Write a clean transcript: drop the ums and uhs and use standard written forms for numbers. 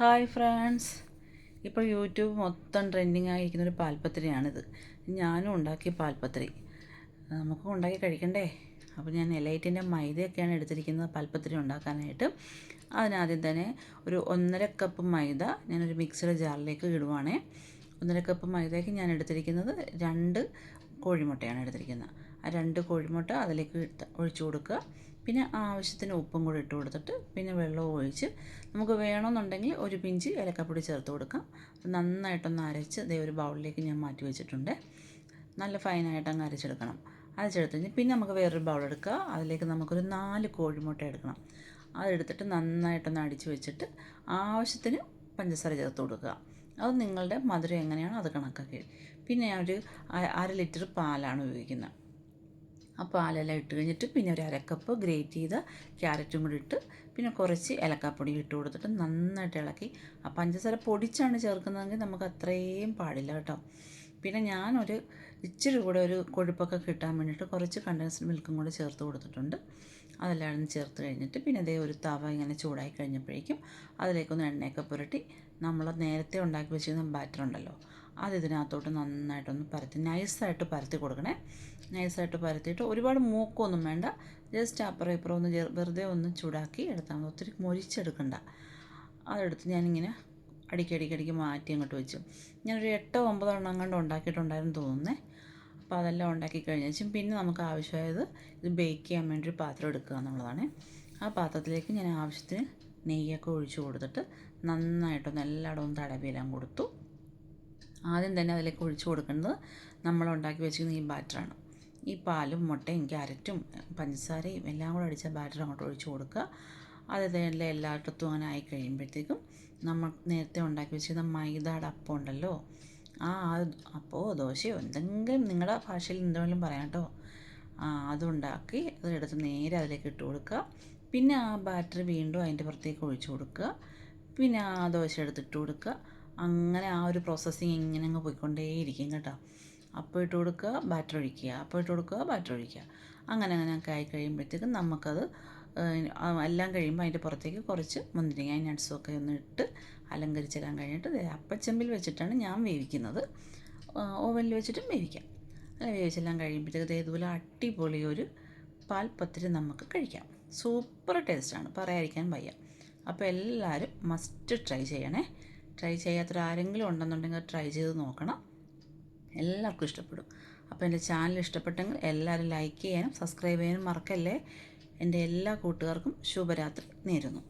Hi friends, ഇപ്പോൾ YouTube മൊത്തം trending ആയിരിക്കുന്നൊരു പാൽപ്പത്തിരിയാണിത്. ഞാനും ഉണ്ടാക്കിയ പാൽപ്പത്തിരി നമുക്കും ഉണ്ടാക്കി കഴിക്കണ്ടേ. അപ്പോൾ ഞാൻ എലൈറ്റിൻ്റെ മൈദയൊക്കെയാണ് എടുത്തിരിക്കുന്നത് പാൽപ്പത്തിരി ഉണ്ടാക്കാനായിട്ട്. അതിനാദ്യം തന്നെ ഒരു 1.5 കപ്പ് മൈദ ഞാനൊരു മിക്സിയുടെ ജാറിലേക്ക് ഇടുവാണേ. 1.5 കപ്പ് മൈദയ്ക്ക് ഞാൻ എടുത്തിരിക്കുന്നത് 2 കോഴിമുട്ടയാണ് എടുത്തിരിക്കുന്നത്. ആ 2 കോഴിമുട്ട അതിലേക്ക് ഒഴിച്ചു കൊടുക്കുക. പിന്നെ ആവശ്യത്തിന് ഉപ്പും കൂടി ഇട്ട് കൊടുത്തിട്ട് പിന്നെ വെള്ളവും ഒഴിച്ച് നമുക്ക് വേണമെന്നുണ്ടെങ്കിൽ ഒരു പിഞ്ച് ഏലക്കാപ്പൊടി ചേർത്ത് കൊടുക്കാം. നന്നായിട്ടൊന്ന് അരച്ച് ദേ ഒരു ബൗളിലേക്ക് ഞാൻ മാറ്റി വെച്ചിട്ടുണ്ട്. നല്ല ഫൈനായിട്ട് അങ്ങ് അരച്ചെടുക്കണം. അരച്ചെടുത്ത് കഴിഞ്ഞ് പിന്നെ നമുക്ക് വേറൊരു ബൗൾ എടുക്കുക. അതിലേക്ക് നമുക്കൊരു 4 കോഴിമുട്ട എടുക്കണം. അതെടുത്തിട്ട് നന്നായിട്ടൊന്ന് അടിച്ച് വെച്ചിട്ട് ആവശ്യത്തിന് പഞ്ചസാര ചേർത്ത് കൊടുക്കുക. അത് നിങ്ങളുടെ മധുരം എങ്ങനെയാണോ അത് കണക്കാക്കി. പിന്നെ ഞാൻ ഒരു 1/2 ലിറ്റർ പാലാണ് ഉപയോഗിക്കുന്നത്. ആ പാലെല്ലാം ഇട്ട് കഴിഞ്ഞിട്ട് പിന്നെ ഒരു 1/2 കപ്പ് ഗ്രേറ്റ് ചെയ്ത ക്യാരറ്റും കൂടി ഇട്ട് പിന്നെ കുറച്ച് ഏലക്കാപ്പൊടി ഇട്ട് കൊടുത്തിട്ട് നന്നായിട്ട് ഇളക്കി. ആ പഞ്ചസാര പൊടിച്ചാണ് ചേർക്കുന്നതെങ്കിൽ നമുക്ക് അത്രയും പാടില്ല കേട്ടോ. പിന്നെ ഞാനൊരു ഇച്ചിരി കൂടെ ഒരു കൊഴുപ്പൊക്കെ കിട്ടാൻ വേണ്ടിയിട്ട് കുറച്ച് കണ്ടൻസ്ഡ് മിൽക്കും കൂടെ ചേർത്ത് കൊടുത്തിട്ടുണ്ട്. അതെല്ലാം ചേർത്ത് കഴിഞ്ഞിട്ട് പിന്നെ അതേ ഒരു തവ ഇങ്ങനെ ചൂടായി കഴിഞ്ഞപ്പോഴേക്കും അതിലേക്കൊന്ന് എണ്ണയൊക്കെ പുരട്ടി നമ്മൾ നേരത്തെ ഉണ്ടാക്കി വെച്ചിരുന്ന ബാറ്റർ ഉണ്ടല്ലോ അത് ഇതിനകത്തോട്ട് നന്നായിട്ടൊന്ന് പരത്തി നൈസായിട്ട് പരത്തി കൊടുക്കണേ. നൈസായിട്ട് പരത്തിയിട്ട് ഒരുപാട് മൂക്കൊന്നും വേണ്ട, ജസ്റ്റ് അപ്പുറം ഇപ്പുറം ഒന്ന് വെറുതെ ഒന്ന് ചൂടാക്കി എടുത്താൽ മതി. ഒത്തിരി മൊരിച്ചെടുക്കണ്ട. അതെടുത്ത് ഞാനിങ്ങനെ അടിക്കടിക്കടിക്ക് മാറ്റി അങ്ങോട്ട് വെച്ചു. ഞാനൊരു 8-9 എണ്ണം അങ്ങോട്ട് ഉണ്ടാക്കിയിട്ടുണ്ടായിരുന്നു തോന്നുന്നേ. അപ്പോൾ അതെല്ലാം ഉണ്ടാക്കി കഴിഞ്ഞാൽ പിന്നെ നമുക്ക് ആവശ്യമായത് ഇത് ബേക്ക് ചെയ്യാൻ വേണ്ടി ഒരു പാത്രം എടുക്കുക എന്നുള്ളതാണ്. ആ പാത്രത്തിലേക്ക് ഞാൻ ആവശ്യത്തിന് നെയ്യൊക്കെ ഒഴിച്ച് കൊടുത്തിട്ട് നന്നായിട്ടൊന്ന് എല്ലായിടവും തടവിയെല്ലാം കൊടുത്തു. ആദ്യം തന്നെ അതിലേക്ക് ഒഴിച്ചു കൊടുക്കേണ്ടത് നമ്മൾ ഉണ്ടാക്കി വെച്ചിരിക്കുന്ന ഈ ബാറ്ററാണ്. ഈ പാലും മുട്ടയും ക്യാരറ്റും പഞ്ചസാരയും എല്ലാം കൂടെ അടിച്ച ബാറ്റർ അങ്ങോട്ട് ഒഴിച്ചു കൊടുക്കുക. അത് തന്നെ എല്ലായിടത്തും അങ്ങനെ ആയി കഴിയുമ്പോഴത്തേക്കും നമ്മൾ നേരത്തെ ഉണ്ടാക്കി വെച്ചിരുന്ന മൈദയുടെ അപ്പം ഉണ്ടല്ലോ, അപ്പോ ദോശയോ എന്തെങ്കിലും നിങ്ങളുടെ ഭാഷയിൽ എന്തെങ്കിലും പറയാം കേട്ടോ. അതുണ്ടാക്കി അതെടുത്ത് നേരെ അതിലേക്ക് ഇട്ട് കൊടുക്കുക. പിന്നെ ആ ബാറ്റർ വീണ്ടും അതിൻ്റെ പുറത്തേക്ക് ഒഴിച്ചു കൊടുക്കുക. പിന്നെ ആ ദോശ എടുത്തിട്ട് കൊടുക്കുക. അങ്ങനെ ആ ഒരു പ്രോസസ്സിങ് ഇങ്ങനെ അങ്ങ് പോയിക്കൊണ്ടേയിരിക്കും കേട്ടോ. അപ്പോൾ ഇട്ട് കൊടുക്കുക, ബാറ്റർ ഒഴിക്കുക, അപ്പോൾ ഇട്ട് കൊടുക്കുക, ബാറ്റർ ഒഴിക്കുക. അങ്ങനെയൊക്കെ ആയി കഴിയുമ്പോഴത്തേക്കും നമുക്കത് എല്ലാം കഴിയുമ്പോൾ അതിൻ്റെ പുറത്തേക്ക് കുറച്ച് മുന്തിരിങ്ങ നട്ട്സൊക്കെ ഒന്ന് ഇട്ട് അലങ്കരിച്ചെല്ലാം കഴിഞ്ഞിട്ട് അപ്പച്ചമ്പിൽ വെച്ചിട്ടാണ് ഞാൻ വേവിക്കുന്നത്. ഓവനിൽ വെച്ചിട്ടും വേവിക്കാം. അങ്ങനെ വേവിച്ചെല്ലാം കഴിയുമ്പോഴത്തേക്ക് ഇതുപോലെ അടിപൊളി ഒരു പാൽപ്പത്തിരി നമുക്ക് കഴിക്കാം. സൂപ്പർ ടേസ്റ്റാണ്, പറയാതിരിക്കാൻ വയ്യ. അപ്പോൾ എല്ലാവരും മസ്റ്റ് ട്രൈ ചെയ്യണേ. ട്രൈ ചെയ്യാത്തൊരാരെങ്കിലും ഉണ്ടെന്നുണ്ടെങ്കിൽ ട്രൈ ചെയ്ത് നോക്കണം. എല്ലാവർക്കും ഇഷ്ടപ്പെടും. അപ്പോൾ എൻ്റെ ചാനൽ ഇഷ്ടപ്പെട്ടെങ്കിൽ എല്ലാവരും ലൈക്ക് ചെയ്യാനും സബ്സ്ക്രൈബ് ചെയ്യാനും മറക്കല്ലേ. എൻ്റെ എല്ലാ കൂട്ടുകാർക്കും ശുഭരാത്രി നേരുന്നു.